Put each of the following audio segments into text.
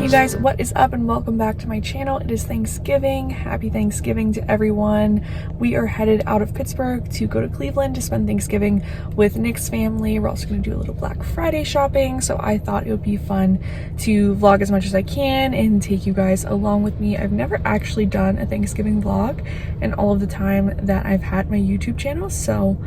Hey guys, what is up and welcome back to my channel. It is Thanksgiving. Happy Thanksgiving to everyone. We are headed out of Pittsburgh to go to Cleveland to spend Thanksgiving with Nick's family. We're also going to do a little Black Friday shopping, so I thought it would be fun to vlog as much as I can and take you guys along with me. I've never actually done a Thanksgiving vlog in all of the time that I've had my YouTube channel, so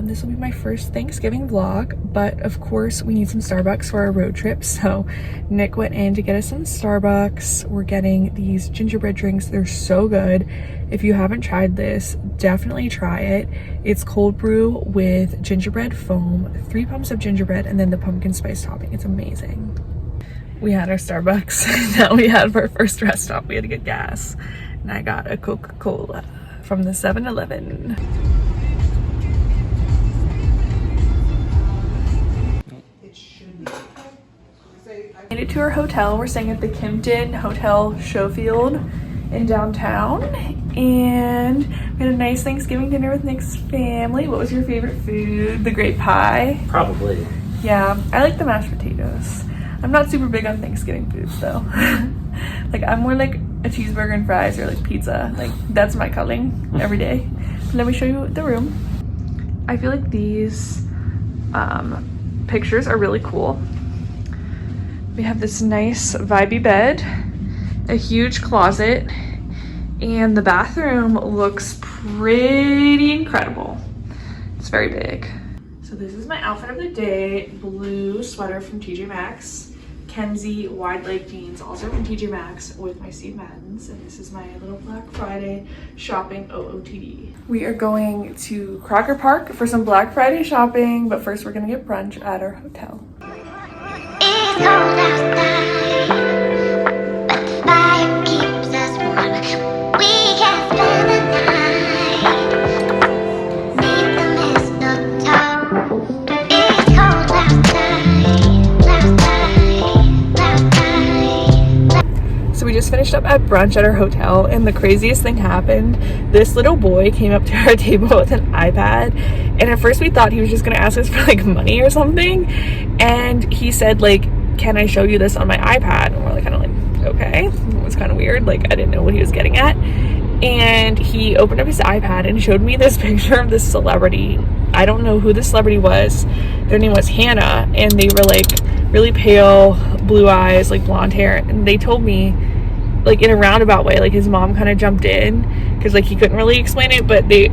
this will be my first Thanksgiving vlog, but of course we need some Starbucks for our road trip, so Nick went in to get us some Starbucks. We're getting these gingerbread drinks. They're so good. If you haven't tried this, definitely try it. It's cold brew with gingerbread foam, 3 pumps of gingerbread, and then the pumpkin spice topping. It's amazing. We had our Starbucks. Now we had our first rest stop. We had to get gas, and I got a Coca-Cola from the 7-Eleven. Made it to our hotel. We're staying at the Kimpton Hotel Schofield in downtown, and we had a nice Thanksgiving dinner with Nick's family. What was your favorite food? The grape pie? Probably. Yeah, I like the mashed potatoes. I'm not super big on Thanksgiving foods though. Like, I'm more like a cheeseburger and fries or like pizza. Like, that's my calling every day. Let me show you the room. I feel like these pictures are really cool. We have this nice vibey bed, a huge closet, and the bathroom looks pretty incredible. It's very big. So this is my outfit of the day. Blue sweater from TJ Maxx, Kenzie wide leg jeans, also from TJ Maxx, with my Steve Maddens, and this is my little Black Friday shopping OOTD. We are going to Crocker Park for some Black Friday shopping, but first we're gonna get brunch at our hotel. It's cold outside, but the fire keeps us warm. We can spend the night beneath the mistletoe. It's cold outside. So we just finished up at brunch at our hotel, and the craziest thing happened. This little boy came up to our table with an iPad, and at first we thought he was just gonna ask us for like money or something, and he said like, can I show you this on my iPad? And we're like, kind of like, okay. It was kind of weird. Like, I didn't know what he was getting at. And he opened up his iPad and showed me this picture of this celebrity. I don't know who the celebrity was. Their name was Hannah, and they were like really pale, blue eyes, like blonde hair. And they told me, like, in a roundabout way, like his mom kind of jumped in because like he couldn't really explain it, but they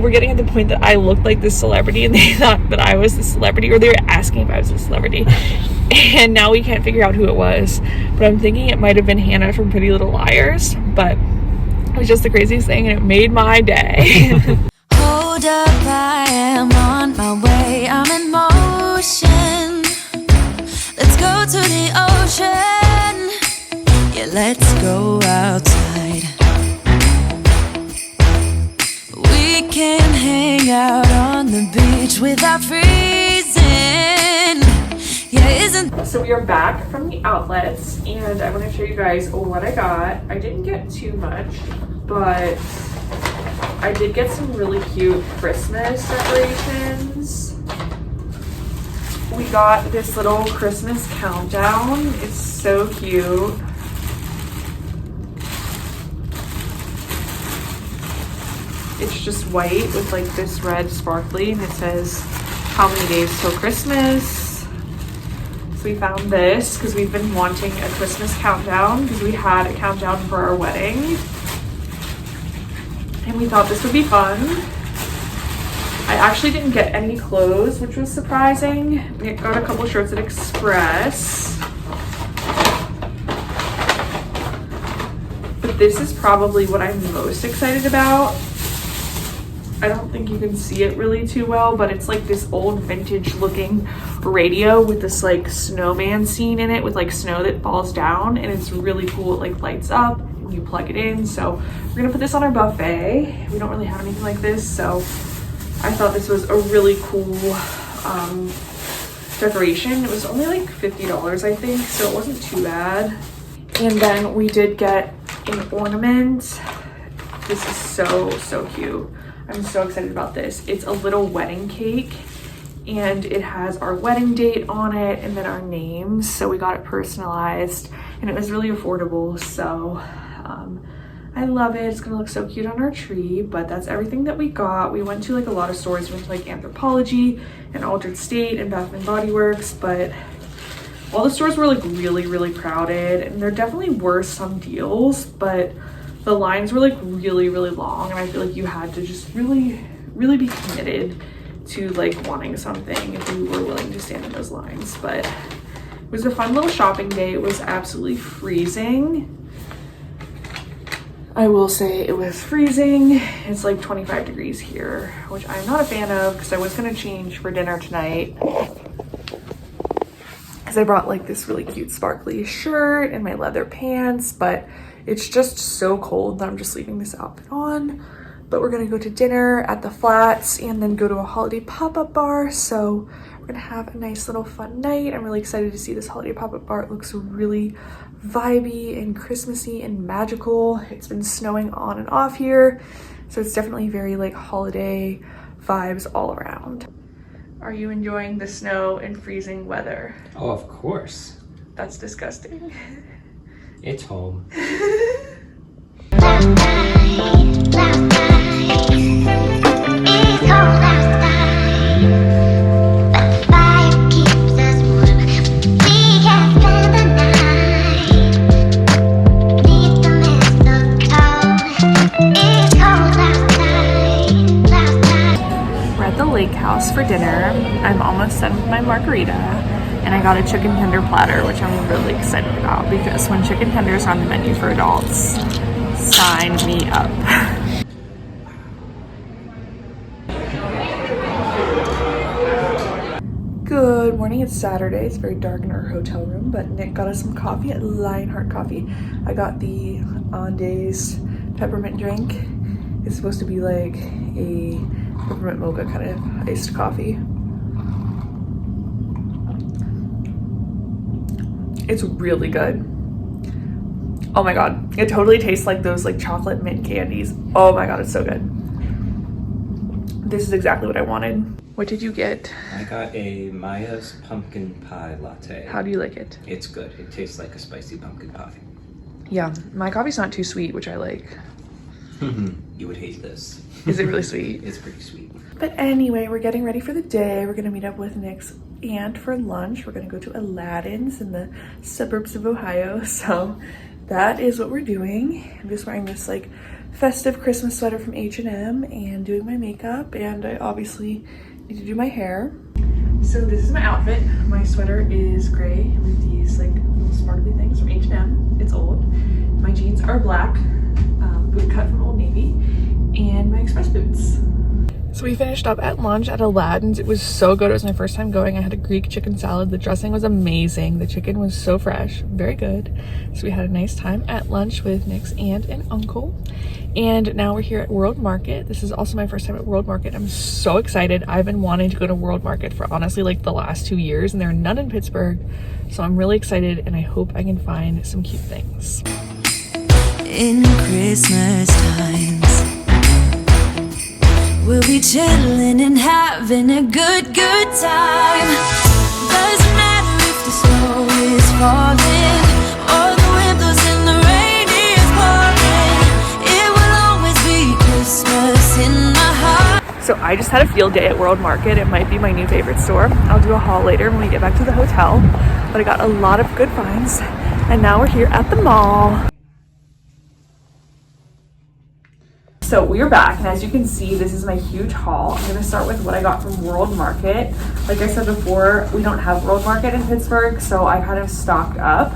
were getting at the point that I looked like this celebrity, and they thought that I was the celebrity, or they were asking if I was the celebrity. And now we can't figure out who it was, but I'm thinking it might have been Hannah from Pretty Little Liars. But it was just the craziest thing, and it made my day. Hold up, I am on my way, I'm in motion. Let's go to the ocean. Yeah, let's go outside. We can hang out on the beach without freezing. Yeah, isn't... So we are back from the outlets, and I want to show you guys what I got. I didn't get too much, but I did get some really cute Christmas decorations. We got this little Christmas countdown. It's so cute. It's just white with like this red sparkly, and it says how many days till Christmas. So we found this because we've been wanting a Christmas countdown because we had a countdown for our wedding, and we thought this would be fun. I actually didn't get any clothes, which was surprising. We got a couple shirts at Express. But this is probably what I'm most excited about. I don't think you can see it really too well, but it's like this old vintage looking radio with this like snowman scene in it with like snow that falls down, and it's really cool. It like lights up and you plug it in. So we're gonna put this on our buffet. We don't really have anything like this, so I thought this was a really cool decoration. It was only like $50, I think, so it wasn't too bad. And then we did get an ornament. This is so cute. I'm so excited about this. It's a little wedding cake, and it has our wedding date on it and then our names. So we got it personalized and it was really affordable. So I love it. It's gonna look so cute on our tree, but that's everything that we got. We went to like a lot of stores. We went to like Anthropologie and Altered State and Bath and Body Works, but all the stores were like really crowded, and there definitely were some deals, but the lines were like really long, and I feel like you had to just really be committed to like wanting something if you were willing to stand in those lines. But it was a fun little shopping day. It was absolutely freezing. I will say it was freezing. It's like 25 degrees here, which I'm not a fan of because I was gonna change for dinner tonight because I brought like this really cute sparkly shirt and my leather pants, but it's just so cold that I'm just leaving this outfit on. But we're gonna go to dinner at the Flats and then go to a holiday pop-up bar. So we're gonna have a nice little fun night. I'm really excited to see this holiday pop-up bar. It looks really vibey and Christmassy and magical. It's been snowing on and off here, so it's definitely very like holiday vibes all around. Are you enjoying the snow and freezing weather? Oh, of course. That's disgusting. It's home. Last night, it's cold outside, but the fire keeps us warm. We can spend the night beneath the mistletoe. It's cold outside, last night. We're at the lake house for dinner. I'm almost done with my margarita, and I got a chicken tender platter, which I'm really excited about because when chicken tenders are on the menu for adults, sign me up. Good morning, it's Saturday. It's very dark in our hotel room, but Nick got us some coffee at Lionheart Coffee. I got the Andes peppermint drink. It's supposed to be like a peppermint mocha kind of iced coffee. It's really good. Oh my god, it totally tastes like those like chocolate mint candies. Oh my god, it's so good. This is exactly what I wanted. What did you get? I got a Maya's pumpkin pie latte. How do you like it? It's good. It tastes like a spicy pumpkin pie. Yeah, my coffee's not too sweet, which I like. You would hate this. Is it really sweet? It's pretty sweet. But anyway, we're getting ready for the day. We're gonna meet up with Nick's aunt for lunch. We're gonna go to Aladdin's in the suburbs of Ohio. So that is what we're doing. I'm just wearing this like festive Christmas sweater from H&M and doing my makeup, and I obviously need to do my hair. So this is my outfit. My sweater is gray with these like little sparkly things from H&M. It's old. My jeans are black, boot cut from Old Navy, and my express boots. So we finished up at lunch at Aladdin's. It was so good. It was my first time going. I had a Greek chicken salad. The dressing was amazing. The chicken was so fresh, very good. So we had a nice time at lunch with Nick's aunt and uncle. And now we're here at World Market. This is also my first time at World Market. I'm so excited. I've been wanting to go to World Market for honestly like the last 2 years, and there are none in Pittsburgh. So I'm really excited, and I hope I can find some cute things. In Christmas times, we'll be chilling and having a good time. Doesn't matter if the snow is falling or the wind blows and the rain is pouring. It will always be Christmas in my heart. So I just had a field day at World Market. It might be my new favorite store. I'll do a haul later when we get back to the hotel. But I got a lot of good finds, and now we're here at the mall. So we are back, and as you can see, this is my huge haul. I'm gonna start with what I got from World Market. Like I said before, we don't have World Market in Pittsburgh, so I kind of stocked up.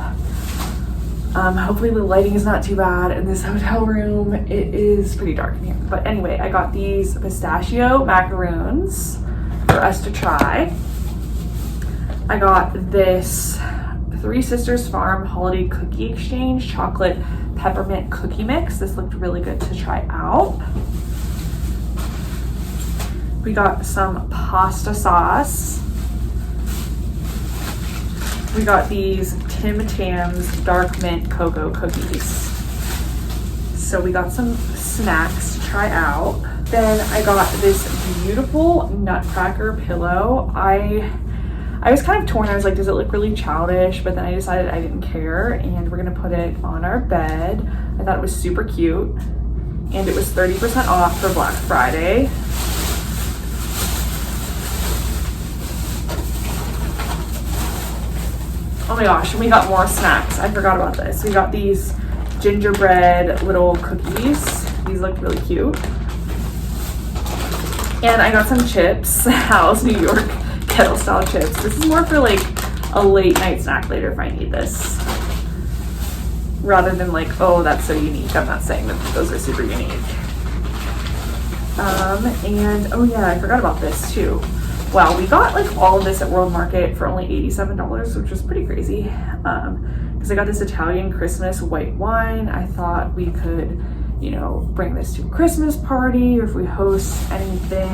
Hopefully the lighting is not too bad in this hotel room. It is pretty dark in here. But anyway, I got these pistachio macaroons for us to try. I got this Three Sisters Farm Holiday Cookie Exchange chocolate peppermint cookie mix. This looked really good to try out. We got some pasta sauce. We got these Tim Tams dark mint cocoa cookies. So we got some snacks to try out. Then I got this beautiful nutcracker pillow. I was kind of torn. I was like, does it look really childish? But then I decided I didn't care, and we're gonna put it on our bed. I thought it was super cute, and it was 30% off for Black Friday. Oh my gosh, and we got more snacks. I forgot about this. We got these gingerbread little cookies. These look really cute. And I got some chips, Hal's New York kettle style chips. This is more for like a late night snack later if I need this. Rather than like, oh, that's so unique. I'm not saying that those are super unique. And oh yeah, I forgot about this too. Wow, we got like all of this at World Market for only $87, which was pretty crazy. Because I got this Italian Christmas white wine. I thought we could, you know, bring this to a Christmas party, or if we host anything,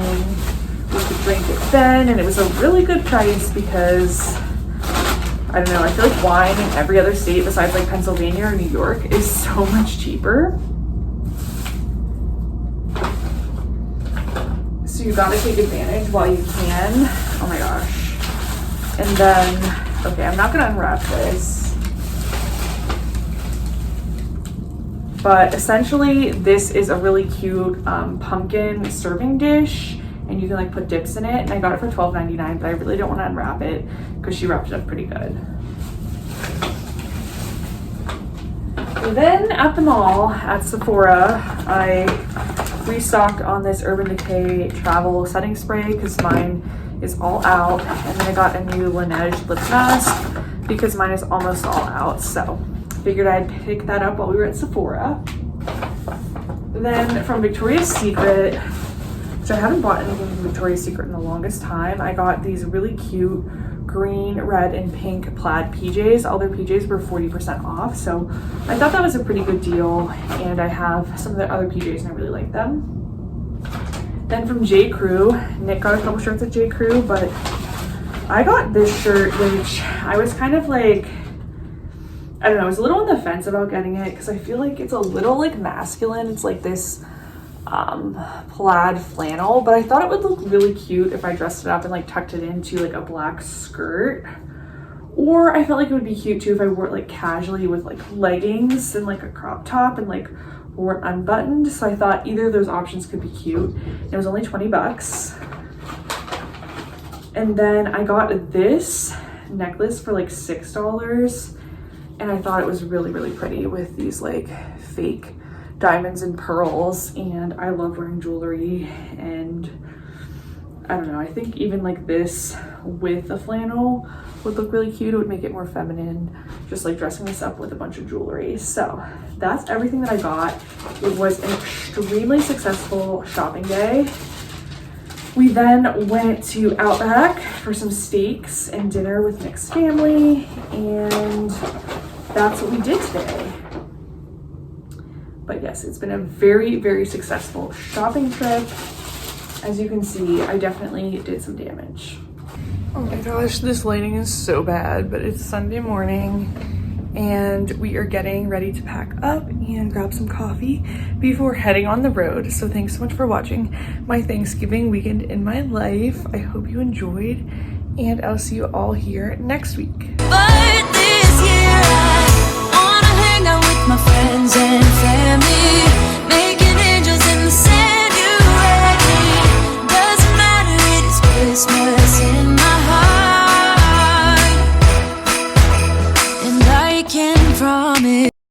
we could drink it then. And it was a really good price because, I don't know, I feel like wine in every other state besides like Pennsylvania or New York is so much cheaper. So you gotta take advantage while you can. Oh my gosh. And then, okay, I'm not gonna unwrap this. But essentially, this is a really cute pumpkin serving dish, and you can like put dips in it. And I got it for $12.99, but I really don't want to unwrap it because she wrapped it up pretty good. So then at the mall, at Sephora, I restocked on this Urban Decay travel setting spray because mine is all out. And then I got a new Laneige lip mask because mine is almost all out. So figured I'd pick that up while we were at Sephora. Then from Victoria's Secret, so I haven't bought anything from Victoria's Secret in the longest time. I got these really cute green, red, and pink plaid PJs. All their PJs were 40% off, so I thought that was a pretty good deal. And I have some of the other PJs and I really like them. Then from J. Crew, Nick got a couple shirts at J. Crew, but I got this shirt, which I was kind of like, I don't know, I was a little on the fence about getting it because I feel like it's a little like masculine. It's like this plaid flannel, but I thought it would look really cute if I dressed it up and like tucked it into like a black skirt. Or I felt like it would be cute too if I wore it like casually with like leggings and like a crop top and like wore it unbuttoned. So I thought either of those options could be cute. It was only 20 bucks. And then I got this necklace for like $6. And I thought it was really, really pretty with these like fake diamonds and pearls. And I love wearing jewelry, and I don't know, I think even like this with a flannel would look really cute. It would make it more feminine, just like dressing this up with a bunch of jewelry. So that's everything that I got. It was an extremely successful shopping day. We then went to Outback for some steaks and dinner with Nick's family, and that's what we did today. But yes, it's been a very, very successful shopping trip. As you can see, I definitely did some damage. Oh my gosh, this lighting is so bad, but it's Sunday morning and we are getting ready to pack up and grab some coffee before heading on the road. So thanks so much for watching my Thanksgiving weekend in my life. I hope you enjoyed, and I'll see you all here next week.